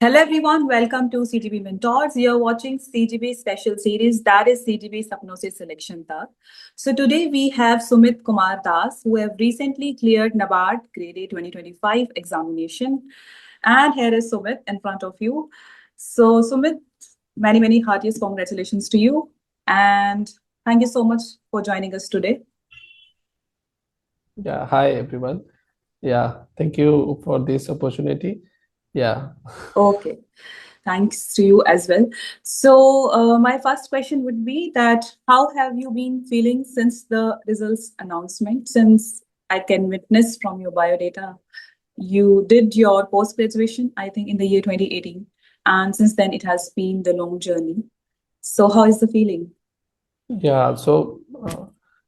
Hello everyone, welcome to CGB Mentors. You're watching CGB special series that is CGB Sapno Se Selection Tak. So today we have Sumit Kumar Das who have recently cleared NABARD Grade A 2025 examination. And here is Sumit in front of you. So Sumit, many heartiest congratulations to you and thank you so much for joining us today. Yeah, hi everyone. Yeah, thank you for this opportunity. Yeah. Okay. Thanks to you as well. So my first question would be that how have you been feeling since the results announcement? Since I can witness from your biodata, you did your post-graduation, I think, in the year 2018. And since then, it has been the long journey. So how is the feeling? Yeah, so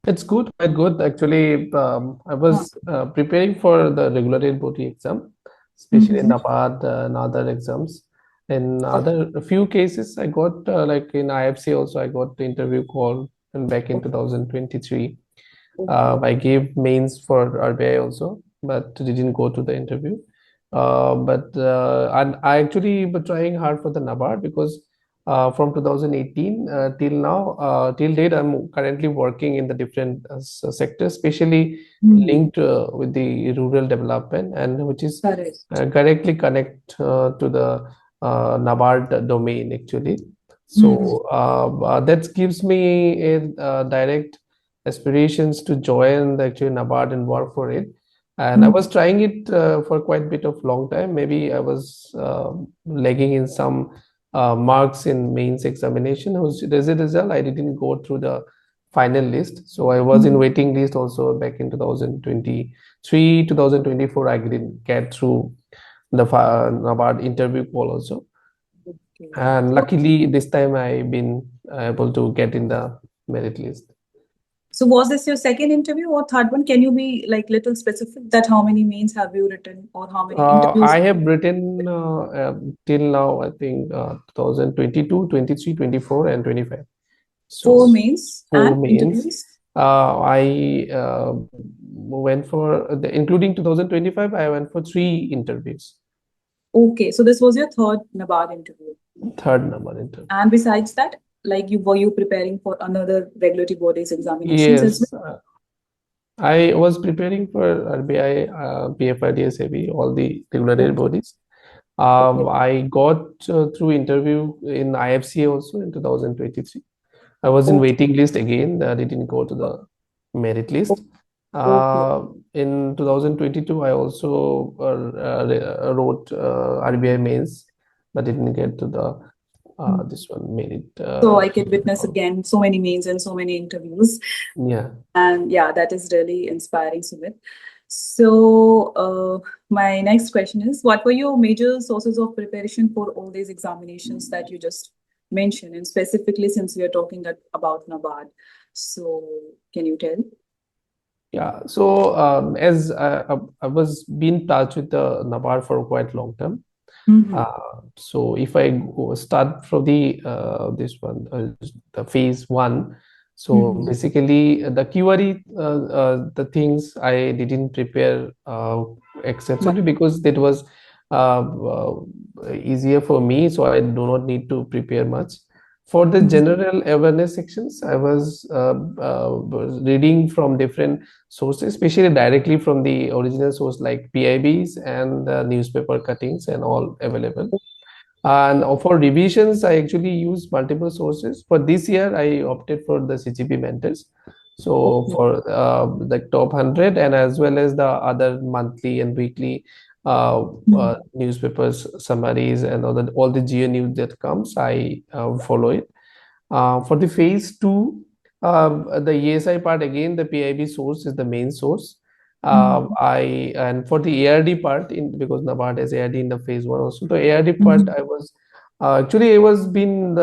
it's good, quite good. Actually, I was preparing for the regulatory body exam, especially in Mm-hmm. NABARD and other exams. In Okay. other a few cases, I got like in IFC also, I got the interview call and back in 2023. Okay. I gave mains for RBI also, but didn't go to the interview. But and I actually been trying hard for the NABARD because from 2018 till now, till date, I'm currently working in the different sectors, especially Hmm. linked with the rural development and which is Correct. directly connect to the NABARD domain actually. Hmm. So that gives me a direct aspirations to join the actual NABARD and work for it. And I Hmm. was trying it for quite a bit of long time. Maybe I was lagging in some marks in mains examination. As a result, I didn't go through the final list. So I was in Hmm. waiting list also back in 2023, 2024. I didn't get through the NABARD interview call also. Okay. And luckily, this time I've been able to get in the merit list. So was this your second interview or third one? Can you be like little specific that how many mains have you written or how many interviews? I have written till now, I think 2022, 23, 24, and 25. Four So mains four and mains. interviews? I went for including 2025. I went for three interviews. Okay, so this was your third NABARD interview. Third number interview. And besides that, like you were you preparing for another regulatory bodies examinations as well? Yes, I was preparing for RBI, PFRDS, AB, all the regulatory Okay, bodies. okay. I got through interview in IFCA also in 2023. I was in Okay, waiting list again. They didn't go to the merit list. okay. In 2022, I also wrote RBI mains, but didn't get to the Hmm. this one merit. So I can witness again so many mains and so many interviews. Yeah. And yeah, that is really inspiring, Sumit. So my next question is, what were your major sources of preparation for all these examinations that you just mentioned, and specifically since we are talking about NABARD? So can you tell? Yeah, so as I was been touch with the NABARD for quite long time. Mm-hmm. So if I start from the this one, the phase one. So Mm-hmm. basically, the QRE, the things I didn't prepare exceptionally because that was easier for me, so I do not need to prepare much. For the general awareness sections, I was reading from different sources, especially directly from the original source like PIBs and newspaper cuttings and all available. And for revisions, I actually use multiple sources. For this year, I opted for the CGP mentors. So Okay. for the top 100 and as well as the other monthly and weekly Mhm. newspapers summaries and all the geo news that comes, I follow it. For the phase two, the ESI part again, the PIB source is the main source. Mhm. I and for the ARD part, in because NABARD has ARD in the phase one also. The ARD part, Mhm. I was actually I was been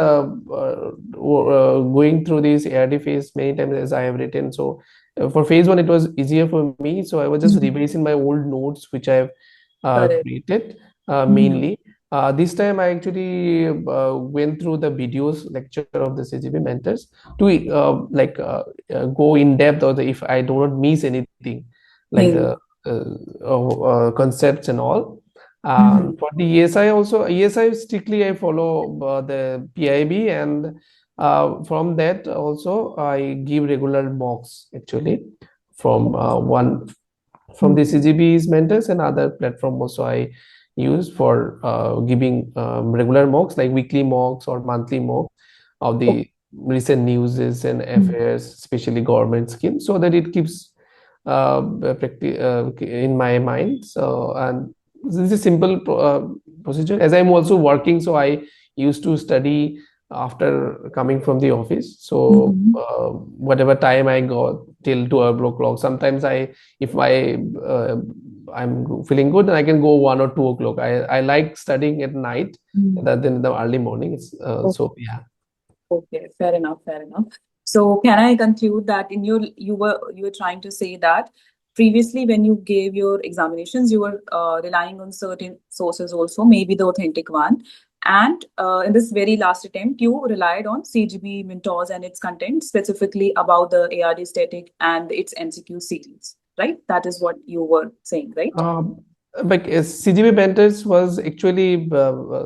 going through this ARD phase many times as I have written. So for phase one, it was easier for me. So I was just Mhm. revising my old notes which I have Correct. created Mhm. mainly. This time I actually went through the videos lecture of the CGP mentors to go in depth or if I do not miss anything like Thing. the concepts and all. For the ESI also, ESI strictly I follow the PIB, and from that also I give regular mocks actually from one from the CGB's mentors, and other platform also I use for giving regular mocks like weekly mocks or monthly mocks of the recent newses and affairs, especially government schemes, so that it keeps in my mind. So, and this is a simple procedure. As I'm also working, so I used to study after coming from the office. So whatever time I go till 12 o'clock. Sometimes if I'm feeling good, then I can go 1 or 2 o'clock. I like studying at night rather than in the early morning. So yeah. Okay, fair enough, fair enough. So can I conclude that in your you were trying to say that previously when you gave your examinations, you were relying on certain sources also, maybe the authentic one. And in this very last attempt, you relied on CGB mentors and its content, specifically about the ARD static and its MCQ series, right? That is what you were saying, right? But CGB mentors was actually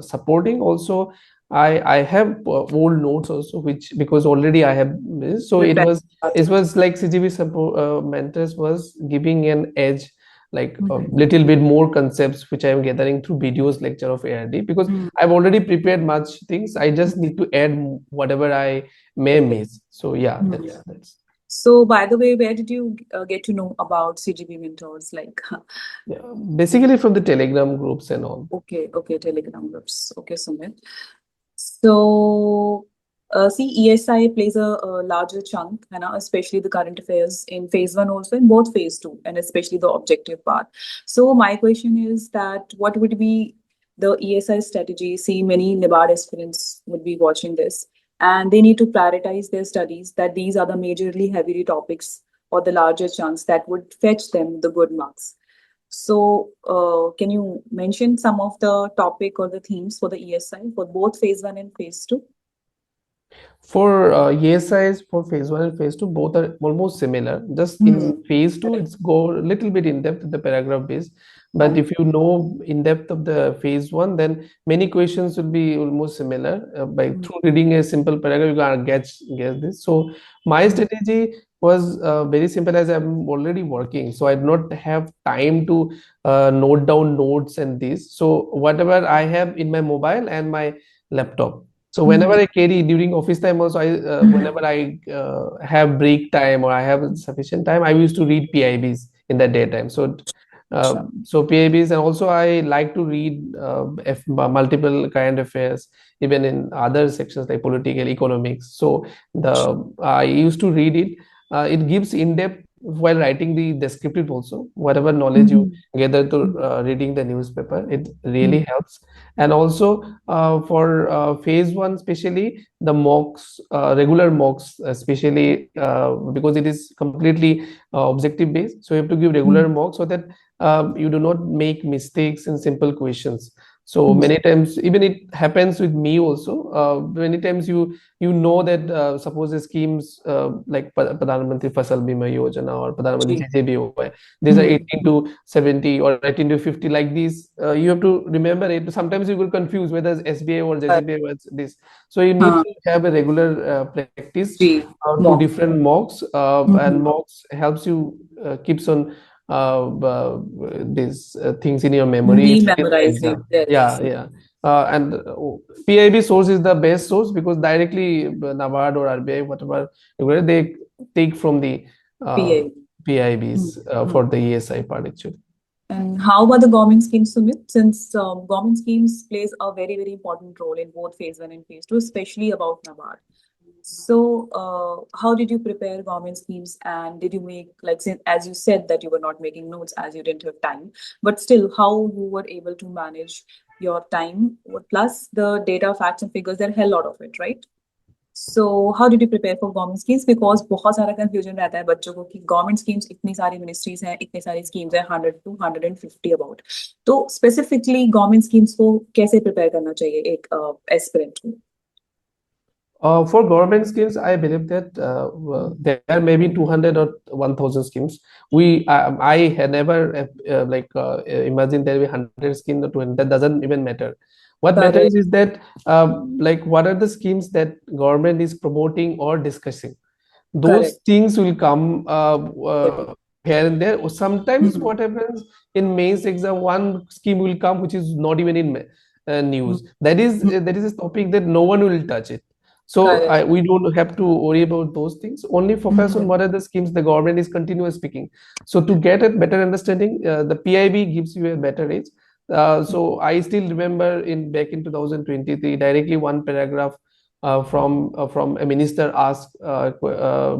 supporting also. I have old notes also, which because already I have this, so it was like CGB support mentors was giving an edge, like a little bit more concepts which I am gathering through videos lecture of ARD, because I've already prepared much things. I just need to add whatever I may miss. So yeah, that's. So, by the way, where did you get to know about CGB mentors? Like, Yeah, basically from the Telegram groups and all. okay, Telegram groups. Okay, Sumit. So, see, ESI plays a larger chunk, especially the current affairs in phase one, also in both phase two, and especially the objective part. So, my question is that what would be the ESI strategy? See, many NABARD aspirants would be watching this, and they need to prioritize their studies, that these are the majorly heavy topics or the larger chunks that would fetch them the good marks. So, can you mention some of the topic or the themes for the ESI for both phase one and phase two? For ESIs for phase one and phase two, both are almost similar. Just in phase two, it's go a little bit in depth, the paragraph base. But if you know in depth of the phase one, then many questions will be almost similar. By through reading a simple paragraph, you can get this. So my strategy was very simple, as I'm already working, so I do not have time to note down notes and this. So whatever I have in my mobile and my laptop. So whenever I carry during office time also, whenever I have break time or I have sufficient time, I used to read PIBs in the daytime. So PIBs, and also I like to read multiple current affairs, even in other sections like political, economics. So I used to read it. It gives in depth while writing the descriptive also. Whatever knowledge you gather to reading the newspaper, it really helps. And also for phase one, especially the mocks, regular mocks, especially because it is completely objective based. So you have to give regular mocks so that you do not make mistakes in simple questions. So many times, even it happens with me also. Many times you know that suppose the schemes like Pradhan Mantri Fasal Bima Yojana or Pradhan Mantri JJBY, these are 18 to 70 or 18 to 50 like these. You have to remember it. Sometimes you will confuse whether it's SBI or JJBI was this. So you need to have a regular practice to different mocks, and mocks helps you keeps on these things in your memory till the exam. Yeah. And PIB source is the best source because directly NABARD or RBI, whatever they take from the PIBs for the ESI part actually. And how about the government schemes, Sumit? Since government schemes plays a very, very important role in both phase one and phase two, especially about NABARD. So, how did you prepare government schemes, and did you make, like, as you said that you were not making notes as you didn't have time, but still, how you were able to manage your time plus the data, facts, and figures? There are a hell lot of it, right? So, how did you prepare for government schemes? Because बहुत सारा confusion रहता है बच्चों को कि government schemes इतनी सारी ministries हैं, इतने सारी schemes हैं, 100 to 150 about. तो specifically government schemes को कैसे prepare करना चाहिए एक aspirant को? For government schemes, I believe that there may be 200 or 1000 schemes. I had never imagined there will be 100 schemes or 20. That doesn't even matter. What Correct. matters is that what are the schemes that government is promoting or discussing. Those Correct. things will come Correct. here and there. Sometimes Mhm. what happens in mains exam, one scheme will come which is not even in Mhm. news. That is a topic that no one will touch it. So Correct. we don't have to worry about those things. Only focus on Mhm. what are the schemes the government is continuous speaking. So to get a better understanding, the PIB gives you a better edge. So I still remember in back in 2023, directly one paragraph from a minister asked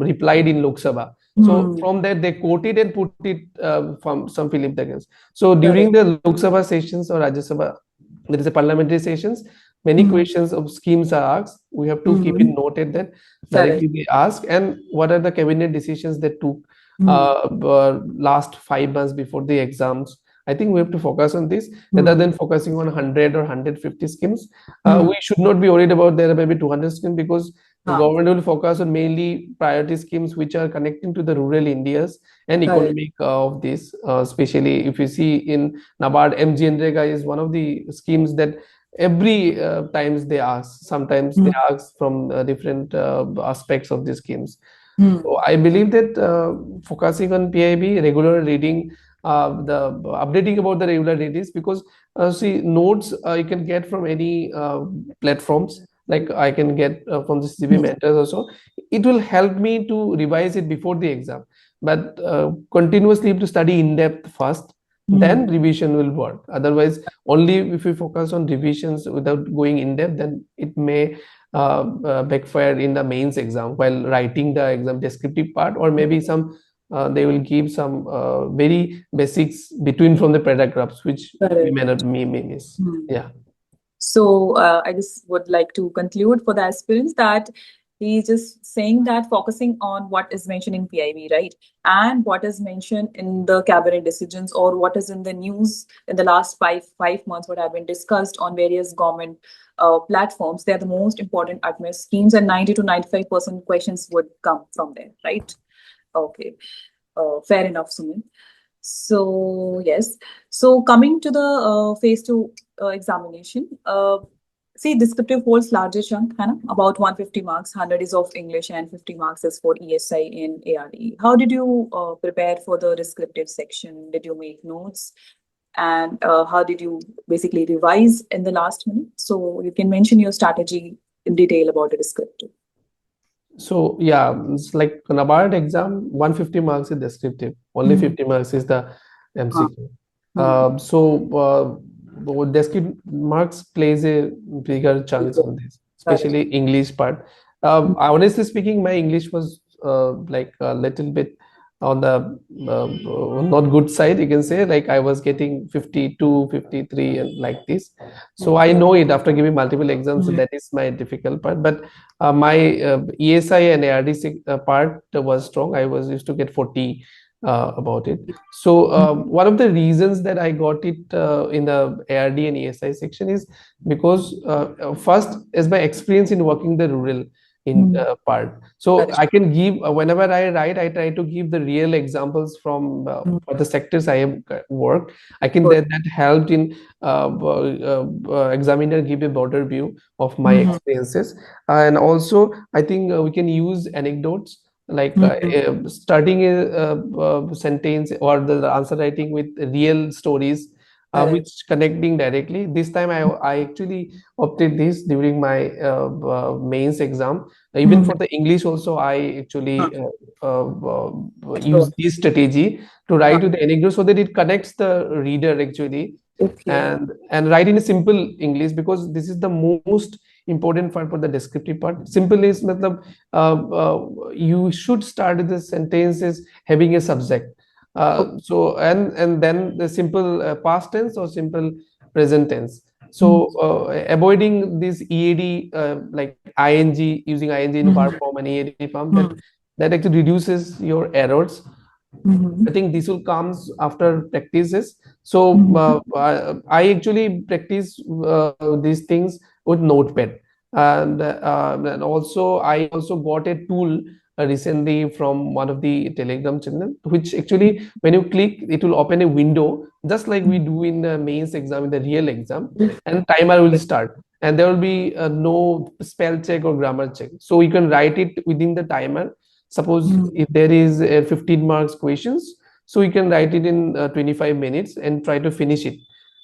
replied in Lok Sabha. So Mhm. from that they quoted and put it from some Philip Daggins. So during Correct. the Lok Sabha sessions or Rajya Sabha, there is a parliamentary sessions. Many Mhm. questions of schemes are asked. We have to keep it Mhm. noted that Correct. directly they ask and what are the cabinet decisions they took Mhm. last 5 months before the exams. I think we have to focus on this rather Mhm. than focusing on 100 or 150 schemes. Mhm. We should not be worried about there may be 200 schemes because the Huh. government will focus on mainly priority schemes which are connecting to the rural Indias and Correct. economic of this. Especially if you see in NABARD, MGNREGA is one of the schemes that every times they ask. Sometimes they Mhm. ask from different aspects of the schemes. Mhm. So I believe that focusing on PIB, regular reading, the updating about the regular readings, because see notes you can get from any platforms. Like I can get from the CB Mhm. mentors also. It will help me to revise it before the exam, but continuously to study in depth first. Then Mhm. revision will work. Otherwise, only if we focus on revisions without going in depth, then it may backfire in the mains exam while writing the exam descriptive part, or maybe some they will give some very basics between from the paragraphs which we Correct. may miss. Mhm. Yeah. So I just would like to conclude for the aspirants that he's just saying that focusing on what is mentioned in PIB, right? And what is mentioned in the cabinet decisions or what is in the news in the last five months, what have been discussed on various government platforms. They are the most important admin schemes, and 90 to 95% questions would come from there, right? Okay. Fair enough, Sumit. So yes. So coming to the phase two examination, see, descriptive holds larger chunk, है ना? About 150 marks. 100 is of English and 50 marks is for ESI and ARE. How did you prepare for the descriptive section? Did you make notes? And how did you basically revise in the last minute? So you can mention your strategy in detail about the descriptive. So yeah, it's like NABARD exam, 150 marks is descriptive. Only Hmm. 50 marks is the Huh. MCQ. Hmm. Descriptive marks plays a bigger chance on this, Correct. especially English part. Honestly speaking, my English was like a little bit on the not good side, you can say. Like I was getting 52, 53 and like this. So I Okay. know it after giving multiple exams, Hmm. that is my difficult part. But my ESI and ARD part was strong. I was used to get 40 about it. So one of the reasons that I got it in the ARD and ESI section is because first is my experience in working the rural in Hmm. part. So Correct. I can give whenever I write, I try to give the real examples from Hmm. for the sectors I have worked. I can Good. that helped in examiner give a broader view of my Hmm. experiences. And also I think we can use anecdotes like Hmm. starting a sentence or the answer writing with real stories Correct. which connecting directly. This time I actually opted this during my mains exam. Even Hmm. for the English also I Huh. actually Sure. use this strategy to Huh. write with the anecdote so that it connects the reader actually, Okay. and write in a simple English, because this is the most important part for the descriptive part. Simple is matlab, you should start the sentences having a subject. Okay. And then the simple past tense or simple present tense. Hmm. So avoiding this EAD like ing, using ing in Hmm. verb form and EAD form, Hmm. that actually reduces your errors. Hmm. I think this will comes after practices. So Hmm. I actually practice these things with notepad. And also I also got a tool recently from one of the Telegram channel, which actually when you click it will open a window just like we do in the mains exam, in the real exam, and timer will start, and there will be no spell check or grammar check, so you can write it within the timer. Suppose if there is 15 marks questions, so you can write it in 25 minutes and try to finish it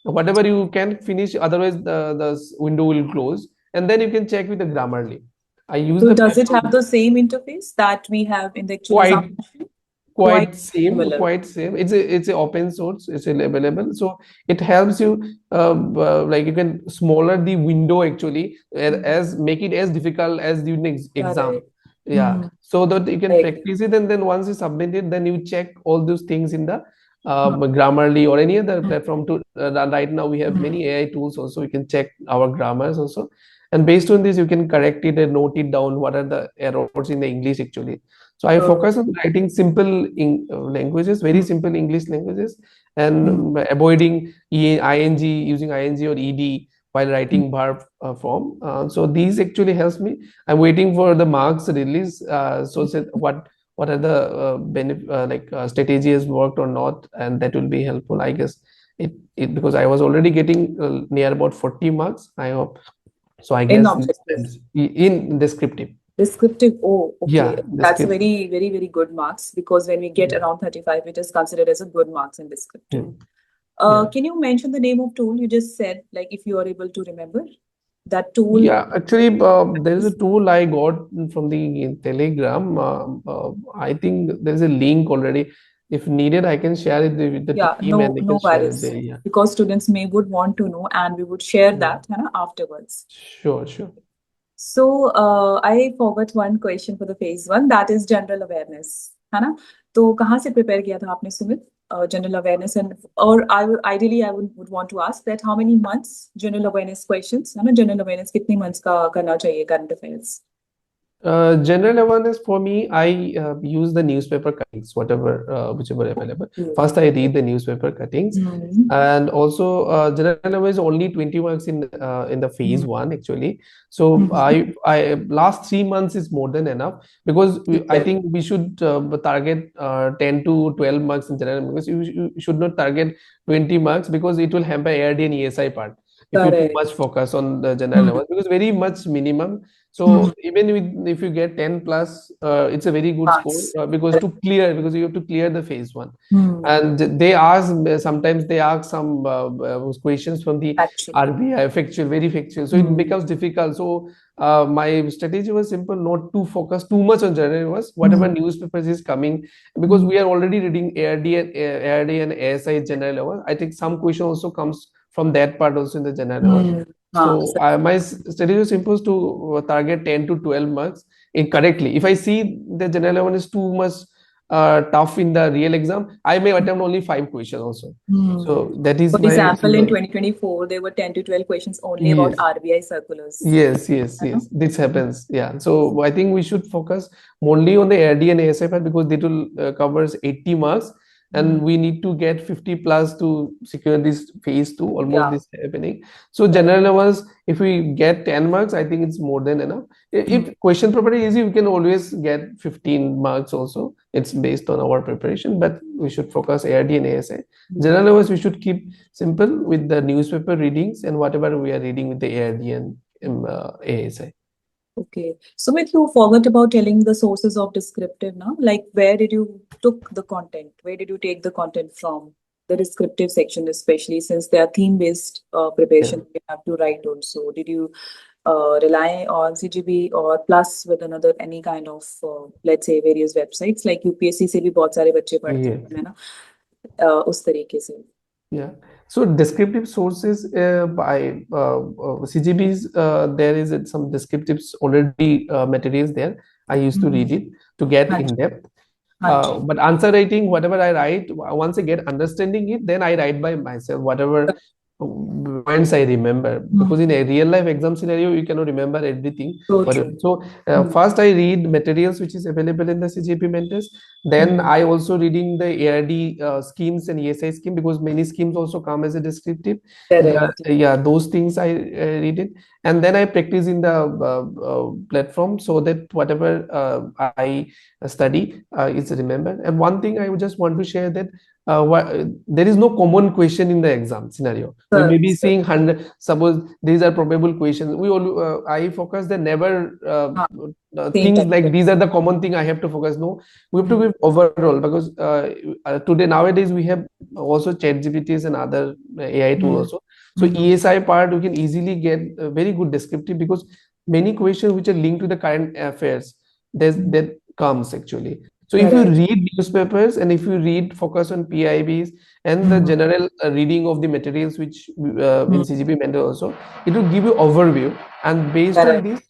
whatever you can finish, otherwise the window will close, and then you can check with the Grammarly. I use So the does it platform. have the same interface that we have in the actual Quite examination? quite Quite same, similar. quite same. It's a open source, it's available, so it helps you like you can smaller the window actually, as make it as difficult as the next exam. Correct. Yeah, so that you I can agree. practice it, and then once you submit it, then you check all those things in the Grammarly or any other platform. To right now we have many AI tools also, you can check our grammars also, and based on this you can correct it and note it down what are the errors in the English actually. So I Uh, focus on writing simple languages, very simple English languages, and avoiding ing, using ing or ed while writing verb form. So these actually helps me. I'm waiting for the marks release. So that what are the strategy has worked or not, and that will be helpful, I guess. It because I was already getting near about 40 marks. I hope so. I in guess this objective. times in descriptive. Descriptive. Oh, okay. Yeah, That's a descriptive. very, very, very good marks because when we get Yeah. around 35, it is considered as a good marks in descriptive. Hmm. Yeah. Can you mention the name of tool you just said, like if you are able to remember that tool? Yeah, actually, there is a tool I got from the Telegram. I think there is a link already. If needed, I can share it with the Yeah, team, and they can no share it worries. there. Yeah, Because students may would want to know and we would share yeah. that है ना, afterwards. Sure, sure. So I forgot one question for the phase one, that is general awareness, है ना? तो कहाँ से prepare किया था आपने Sumit? General awareness and or ideally I would want to ask that how many months general awareness questions, है ना? General awareness कितनी months का करना चाहिए current affairs? General awareness for me, I use the newspaper cuttings, whichever available. First, I read the newspaper cuttings, and also general awareness only 20 marks in the phase one actually. So I last 3 months is more than enough, because I think we should target 10 to 12 marks in general, because you should not target 20 marks, because it will hamper ARD and ESI part if you too Correct. much focus on the general awareness, because very much minimum. So even if you get 10 plus, it's a very good score, Marks. because you have to clear the phase one. And sometimes they ask some questions from the Actually. RBI, factual, very factual. So it becomes difficult. So my strategy was simple, not to focus too much on general awareness, whatever newspapers is coming, because we are already reading ARD and ASI general awareness. I think some question also comes from that part also in the general awareness. हाँ, So my strategy is supposed to target 10 to 12 marks incorrectly. If I see the general awareness is too much tough in the real exam, I may attempt only 5 questions also. So that is For my example, in simple. 2024, there were 10 to 12 questions only about Yes, RBI circulars. yes. This happens. Yeah. So I think we should focus only on the ARD and ASI part, because it will covers 80 marks, and we need to get 50 plus to secure this phase two. Almost Yeah, this happening. So correct. general awareness, if we get 10 marks, I think it's more than enough. If question paper is easy, we can always get 15 marks also. It's based on our preparation, but we should focus ARD and ASI. General awareness we should keep simple with the newspaper readings and whatever we are reading with the ARD and ASI. Okay. Sumit, you forgot about telling the sources of descriptive now. Like, where did you took the content? Where did you take the content from? The descriptive section, especially since they are theme-based Yeah. preparation, you have to write also. Did you rely on CGB or plus with another any kind of let's say various websites like UPSC से भी बहुत सारे बच्चे पढ़ते Yeah. हैं है ना उस तरीके से. Yeah. So descriptive sources by CGBs, there is some descriptives already materials there. I used to read it to get हाँ in जी, depth. हाँ जी. But answer writing, whatever I write, once I get understanding it, then I write by myself, whatever points I remember, because in a real life exam scenario you cannot remember everything. So But true. so first I read materials which is available in the CGP mentors. Then Mm. I also reading the ARD schemes and ESI scheme, because many schemes also come as a descriptive. Correct. Yeah, those things I read it, and then I practice in the platform, so that whatever I study is remembered. And one thing I would just want to share, that there is no common question in the exam scenario. We may be Correct. seeing 100, suppose these are probable questions. We all I focus the never Huh. Same things type like of these are the common thing I have to focus. No, we have to Mm. give overall, because today nowadays we have also chat GPTs and other AI tool Mm. also. So Mhm. ESI part we can easily get very good descriptive, because many questions which are linked to the current affairs, Mm. that comes actually. So if you Correct. read newspapers, and if you read focus on PIBs and the Mhm. general reading of the materials which in Mm. CGP mentor also, it will give you overview, and based on Correct. this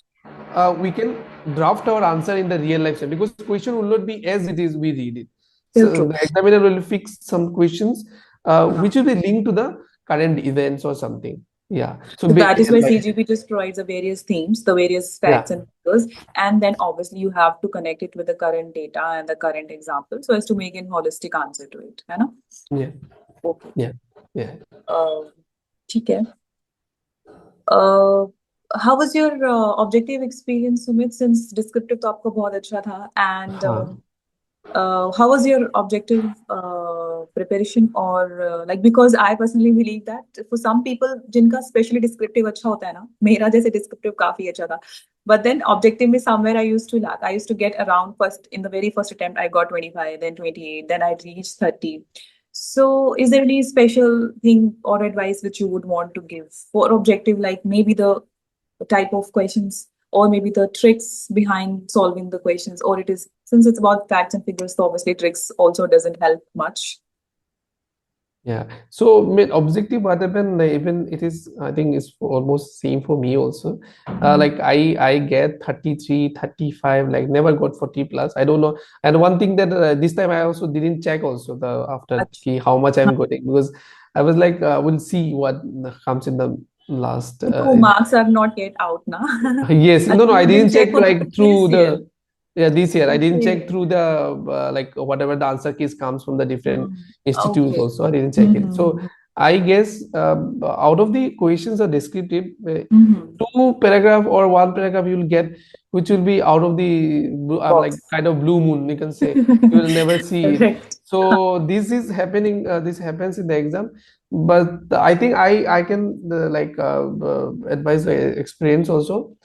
we can draft our answer in the real life scenario, because question will not be as it is we read it. So So true. the examiner will fix some questions Uh-huh. which will be linked to the current events or something. Yeah. So So that is why like, CGP just provides the various themes, the various yeah, facts and figures, and then obviously you have to connect it with the current data and the current example so as to make a holistic answer to it. है ना? yeah, Okay. yeah, yeah. ठीक है. Uh, how was your objective experience, Sumit? Since descriptive तो आपका बहुत अच्छा था, and हाँ. how was your objective preparation, or like, because I personally believe that for some people जिनका specially descriptive अच्छा होता है ना, मेरा जैसे descriptive काफी अच्छा था, but then objective में somewhere I used to lack. I used to get around first in the very first attempt I got 25, then 28, then I reached 30. So is there any special thing or advice which you would want to give for objective, like maybe the type of questions or maybe the tricks behind solving the questions, or it is, since it's about facts and figures, so obviously tricks also doesn't help much. Yeah. So objective what happened, even it is, I think it's almost same for me also. Like I get 33, 35, like never got 40 plus. I don't know. And one thing that this time I also didn't check also the after Achha. key how much I'm getting, because I was like we'll see what comes in the last So marks are not yet out now. yes, no, no, I You didn't didn't check check for the like previous through year. the, yeah, this year I didn't check Okay. through the like whatever the answer keys comes from the different Hmm. institutes Okay. also. I didn't check it. So Mm-hmm. I guess out of the questions are descriptive, Mm-hmm. two paragraph or one paragraph you'll get, which will be out of the like Box. kind of blue moon. You can say you will never see it. Correct. So this is happening. This happens in the exam, but I think I can like advise the experience also.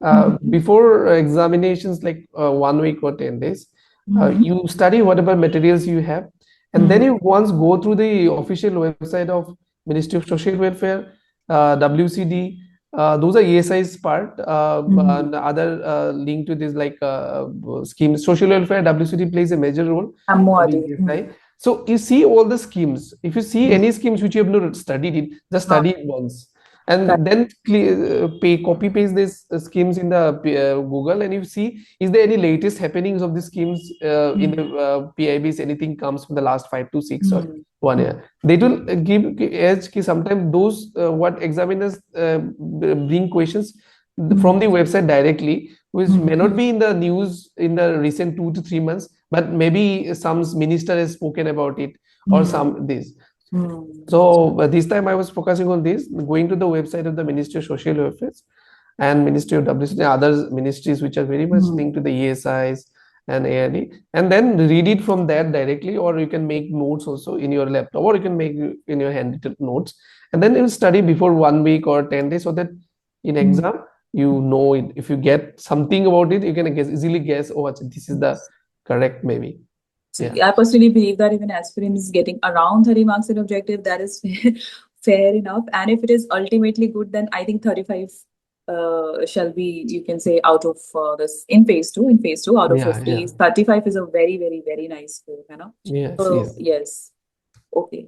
Mm-hmm. Before examinations, like 1 week or 10 days, Mm-hmm. you study whatever materials you have, and then Mm-hmm. you once go through the official website of Ministry of Social Welfare, WCD. Those are ESI's part. Mm-hmm. And other link to this like schemes. Social welfare, WCD plays a major role I'm for more. the ESI. So you see all the schemes. If you see any schemes which you have not studied it, just study it once, and then copy paste these schemes in the Google, and you see is there any latest happenings of the schemes in the PIBs. Anything comes from the last 5 to 6 or 1 year. They will give edge. Sometimes those what examiners bring questions from the website directly, which may not be in the news in the recent 2 to 3 months, but maybe some minister has spoken about it, or some this. So this time I was focusing on this, going to the website of the Ministry of Social Affairs and Ministry of WCD, other ministries which are very much linked to the ESIs and ARD, and then read it from there directly, or you can make notes also in your laptop, or you can make in your handwritten notes, and then you study before 1 week or 10 days, so that in exam you know it. If you get something about it, you can easily guess, oh, this is the correct maybe. So Yeah. I personally believe that even aspirant is getting around 30 marks in objective, that is fair enough. And if it is ultimately good, then I think 35 shall be, you can say, out of this in phase two. In phase two, out of Yeah, 50, yeah. 35 is a very, very, very nice score, you know? Yes, So, yes. yes. Okay.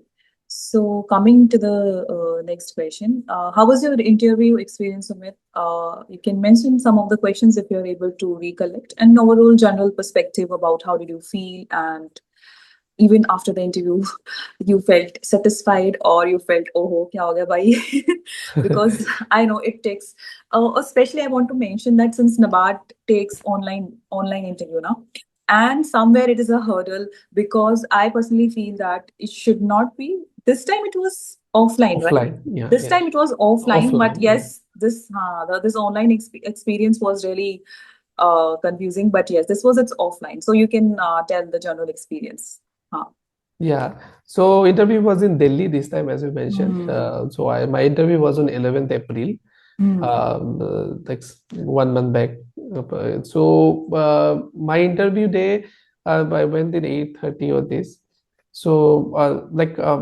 So coming to the next question, how was your interview experience, Sumit? You can mention some of the questions if you're able to recollect, and overall general perspective about how did you feel, and even after the interview, you felt satisfied or you felt, oh, kya ho gaya bhai? Because I know it takes, especially I want to mention that since NABARD takes online interview now, and somewhere it is a hurdle because I personally feel that it should not be. This time it was offline, right? Offline. Yeah, This yeah. time it was offline, but Offline. Yeah. yes, this online experience was really confusing. But yes, this was its offline, so you can tell the general experience. Huh. Yeah. So interview was in Delhi this time, as you mentioned. Hmm. My interview was on 11th April, Hmm. like 1 month back. My interview day, I went in 8:30 or this.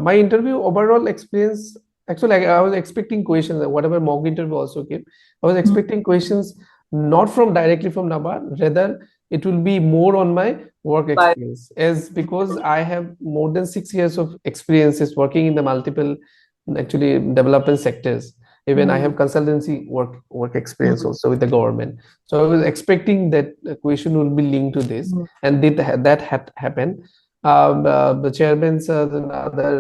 My interview overall experience, actually, I was expecting questions, whatever mock interview also came. I was Hmm. expecting questions not from directly from NABARD, rather it will be more on my work But experience, as because I have more than 6 years of experiences working in the multiple actually development sectors. Even I hmm. have consultancy work experience Hmm. also with the government. So I was expecting that the question will be linked to this, Hmm. and that had happened. The chairman, and other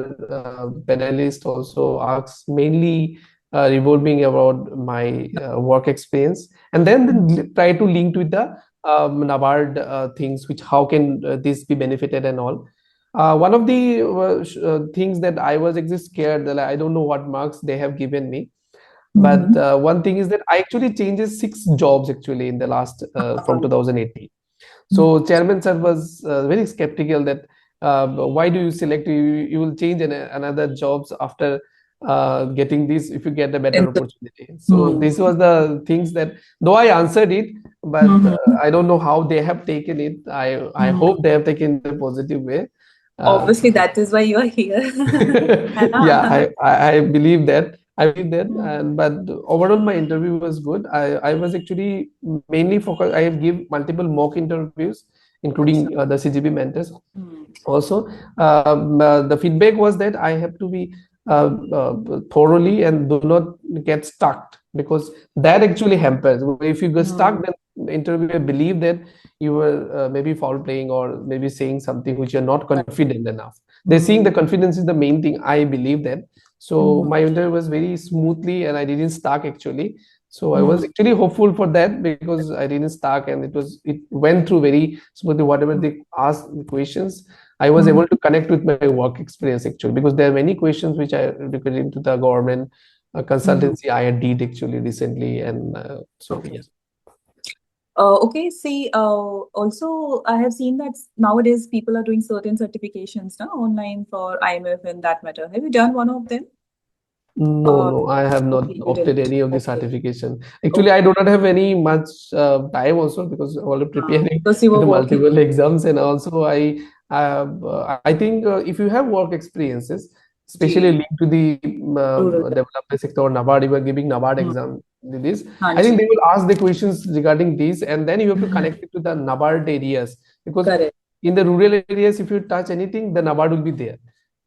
panelists also asked mainly revolving about my work experience, and then they try to link with the NABARD things, which how can this be benefited and all. One of the things that I was actually scared that I don't know what marks they have given me, but Hmm. one thing is that I actually changes 6 jobs actually in the last from 2018. Hmm. So chairman sir was very skeptical that why do you select you will change another jobs after getting this if you get a better opportunity. So Hmm. this was the things that though I answered it, but Hmm. I don't know how they have taken it. I Hmm. hope they have taken it in a positive way. Uh, Obviously, that is why you are here. है yeah, ना? I believe that. I believe that, Hmm. and but overall my interview was good. I was actually mainly focused. I have give multiple mock interviews, अच्छा. including the CGP mentors. Hmm. Also, the feedback was that I have to be thoroughly and do not get stuck, because that actually hampers. If you get stuck, Hmm. then the interviewer believe that you were maybe foul playing or maybe saying something which you're not confident enough. They're seeing Hmm. the confidence is the main thing. I believe that. So Hmm. my interview was very smoothly and I didn't stuck actually. So I was Hmm. actually hopeful for that because I didn't stuck and it went through very smoothly. Whatever they asked the questions, I was Hmm. able to connect with my work experience actually, because there are many questions which I related to the government Hmm. consultancy I did actually recently, and so Okay. yeah. Okay, see, also I have seen that nowadays people are doing certain certifications now online for IMF and that matter. Have you done one of them? No, Uh, no, I have not okay, you opted didn't. any of the Okay, certification. Actually, I okay. do not have any much time also because I'm already preparing Because you with were the working multiple exams, and also I think if you have work experiences, especially जी linked to the rural development sector or NABARD, you are giving NABARD hmm, exam. This, हाँ I think जी they will ask the questions regarding this, and then you have to connect it to the NABARD areas, because correct in the rural areas, if you touch anything, the NABARD will be there,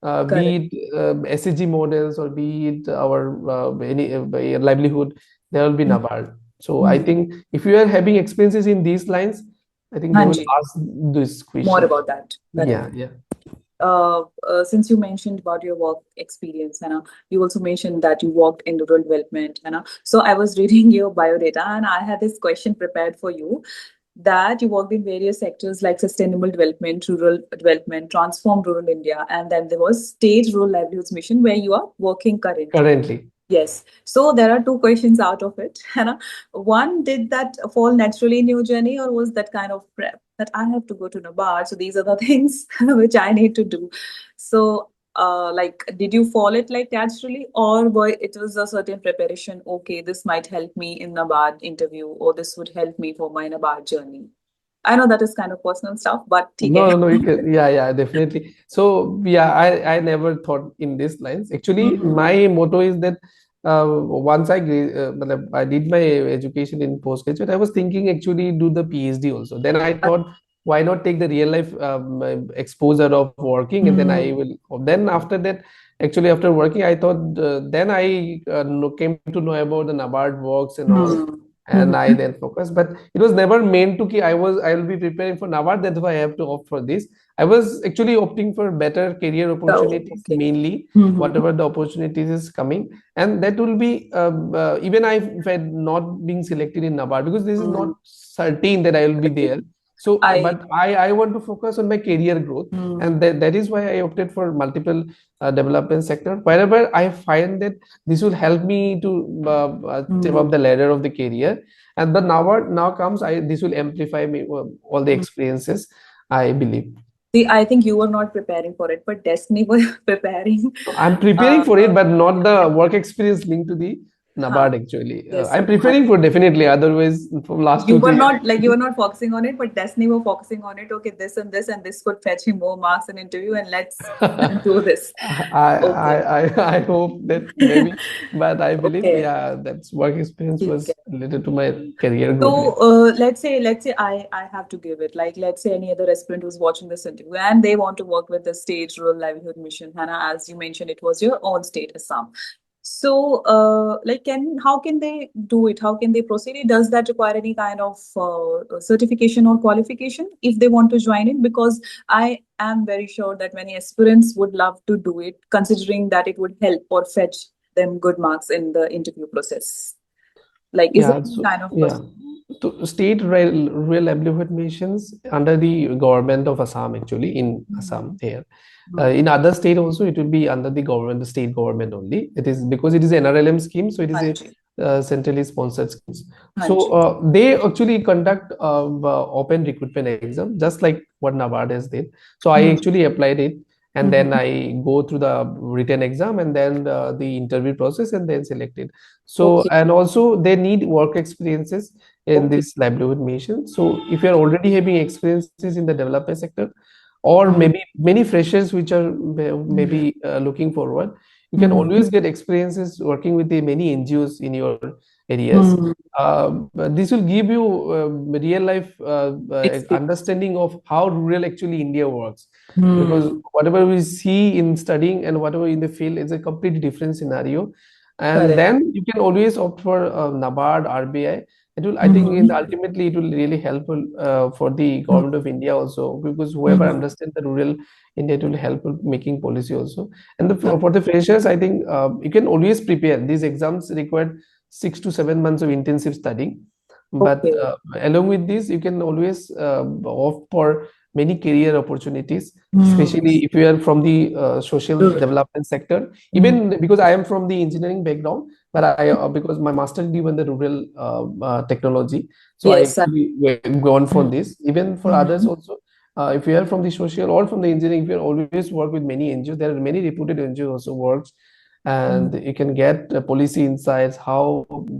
correct be it SHG models or be it our any livelihood, there will be NABARD. So I think if you are having experiences in these lines, I think they हाँ will जी ask this more question. about that Yeah, correct. yeah. Since you mentioned about your work experience, you also mentioned that you worked in rural development, so I was reading your biodata and I had this question prepared for you that you worked in various sectors like sustainable development, rural development, transform rural India, and then there was state rural livelihoods mission where you are working currently. Currently, Yes. So there are two questions out of it. One, did that fall naturally in your journey, or was that kind of prep that I have to go to NABARD? So these are the things which I need to do. So, like, did you fall it like naturally, or it was a certain preparation? Okay, this might help me in NABARD interview, or this would help me for my NABARD journey. I know that is kind of personal stuff, but no, okay. no, no, you can, yeah, yeah, definitely. So yeah, I never thought in these lines. Actually, my motto is that once I did my education in postgraduate, I was thinking actually do the PhD also. Then I thought, why not take the real life exposure of working, and then I will. Then after that, actually after working, I thought then I came to know about the NABARD works and all, and I then focus. But it was never meant to ki I will be preparing for NABARD, that's why I have to opt for this. I was actually opting for better career Oh, opportunities, okay. mainly Mm-hmm. whatever the opportunities is coming, and that will be even if I not being selected in NABARD, because this is not certain that I will be there. So, I but I want to focus on my career growth, and that is why I opted for multiple development sector. Wherever I find that this will help me to step up the ladder of the career, and the now comes, I this will amplify me all the experiences, I believe. see. I think you were not preparing for it, but Destiny were preparing. I'm preparing Uh, for it, but not the work experience linked to the huh. NABARD actually. Yes. I'm preparing for definitely. Otherwise, from last You two, were 3 years, not like you were not focusing on it, but Destiny were focusing on it. Okay, this and this could fetch him more marks in interview, and let's do this. Okay. I hope that maybe, but I believe, Okay. yeah, that's work experience Okay. was related to my career So growth. let's say I have to give it, like let's say any other aspirant who's watching this interview and they want to work with the state rural livelihood mission. Hannah, as you mentioned, it was your own state, Assam. So like how can they do it? How can they proceed? Does that require any kind of certification or qualification if they want to join it? Because I am very sure that many aspirants would love to do it, considering that it would help or fetch them good marks in the interview process. Like, is there Yeah, any so kind of yeah, process? so state rural livelihood missions under the government of Assam, actually in Assam here. In other state also it will be under the government, the state government only. It is because it is an NRLM scheme, so it is a Hanji, centrally sponsored schemes. So Hanji. they actually conduct open recruitment exam, just like what NABARD has did. So I Hmm. actually applied it, and then Mhm. I go through the written exam, and then the interview process, and then selected. So, Okay, and also they need work experiences in okay. this livelihood mission. So if you're already having experiences in the development sector, or Hmm. maybe many freshers which are Hmm. maybe looking forward, you can Hmm. always get experiences working with the many NGOs in your areas. Hmm. But this will give you real life Experience. understanding of how rural actually India works, because Hmm. whatever we see in studying and whatever in the field is a completely different scenario. And Correct. then you can always opt for NABARD, RBI. It will, I think, in Hmm. ultimately it will really helpful for the Hmm. government of India also, because whoever Hmm. understands the rural India, it will help with making policy also. And Correct. for the freshers, I think you can always prepare. These exams require 6 to 7 months of intensive studying. But Okay. along with this, you can always opt for many career opportunities, Hmm. especially if you are from the social Good. development sector. Hmm. Even because I am from the engineering background, but I because my master degree in the rural technology, so I Yes. actually gone for this. Even for others Hmm. also, if you are from the social or from the engineering, if you always work with many NGOs, there are many reputed NGOs also works, and you can get policy insights, how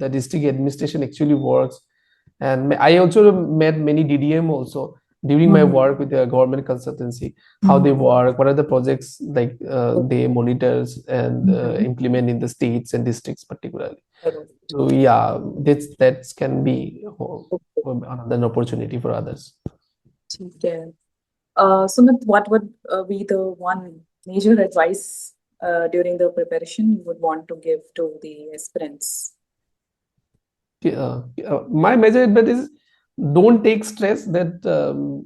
the district administration actually works. And I also met many DDM also during my Hmm. work with the government consultancy, how they Hmm. work, what are the projects like they monitors and Hmm. implement in the states and districts particularly. Correct. So yeah, that can be Okay. another opportunity for others. Okay. Sumit, what would be the one major advice during the preparation you would want to give to the aspirants? My major advice is, don't take stress that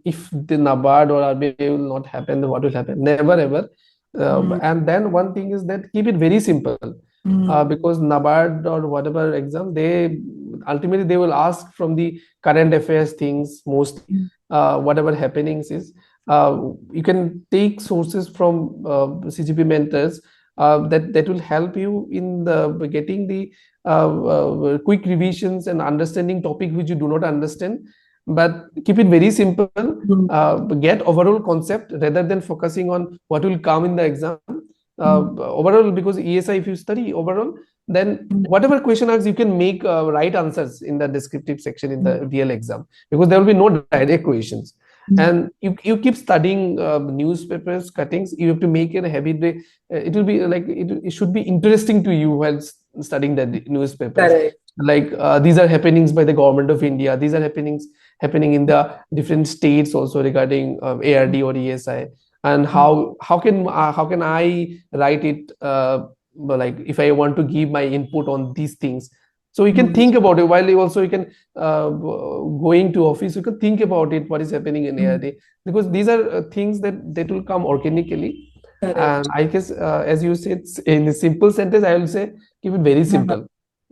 if the NABARD or RBI will not happen, then what will happen? Never ever. Hmm. And then one thing is that keep it very simple, Hmm. because NABARD or whatever exam, they ultimately they will ask from the current affairs things mostly, whatever happenings is. You can take sources from CGP mentors that will help you in the getting the quick revisions and understanding topic which you do not understand, but keep it very simple. Hmm. Get overall concept rather than focusing on what will come in the exam. Hmm. Overall, because ESI, if you study overall, then Hmm. whatever question asks, you can make right answers in the descriptive section in the Hmm. real exam, because there will be no direct questions. Hmm. And you keep studying newspapers cuttings, you have to make it a habit. It will be like it should be interesting to you while studying the newspapers, Correct. like these are happenings by the government of India, these are happenings happening in the different states also regarding ARD or ESI, and Hmm. how can I write it, like if I want to give my input on these things. So you can think about it while you can going to office. You can think about it, what is happening in ARD, because these are things that will come organically. Correct. And I guess, as you said, in a simple sentence, I will say keep it very simple,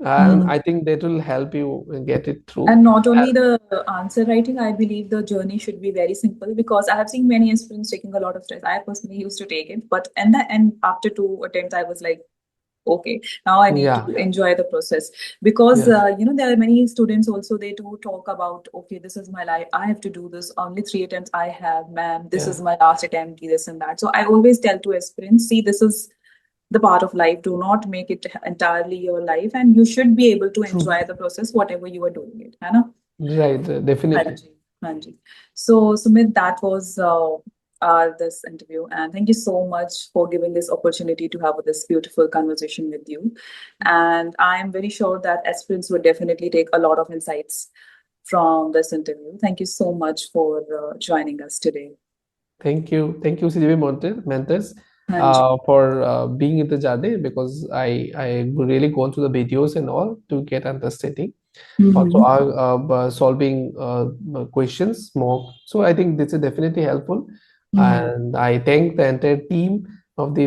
and I think that will help you get it through. And not only the answer writing, I believe the journey should be very simple, because I have seen many aspirants taking a lot of stress. I personally used to take it, but in the end, after 2 attempts, I was like, okay, now I need Yeah, to enjoy the process, because yes, there are many students also, they do talk about, okay, this is my life, I have to do this, only 3 attempts I have, ma'am, this yeah, is my last attempt, this and that. So I always tell to aspirants, see, this is the part of life, do not make it entirely your life, and you should be able to true, enjoy the process whatever you are doing it, है ना? right, definitely. Anji, Anji. So, Sumit, that was our this interview, and thank you so much for giving this opportunity to have this beautiful conversation with you. And I am very sure that aspirants would definitely take a lot of insights from this interview. Thank you so much for joining us today. Thank you, CGV Montes, Anji. for being in the journey, because I really gone through the videos and all to get understanding. Also, Mhm. solving questions mock. So I think this is definitely helpful, Mhm. and I thank the entire team of the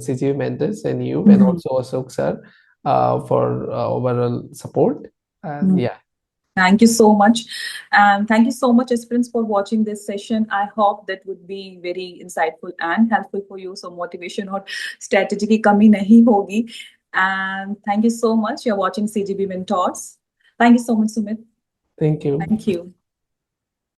CGV Mentors and you, and Mhm. also Ashok sir, for overall support. And Mhm. yeah, Thank you so much. And thank you so much, aspirants, for watching this session. I hope that would be very insightful and helpful for you. So motivation or strategy की कमी नहीं होगी. And thank you so much. You're watching CGB Mentors. Thank you so much, Sumit. thank you. Thank you.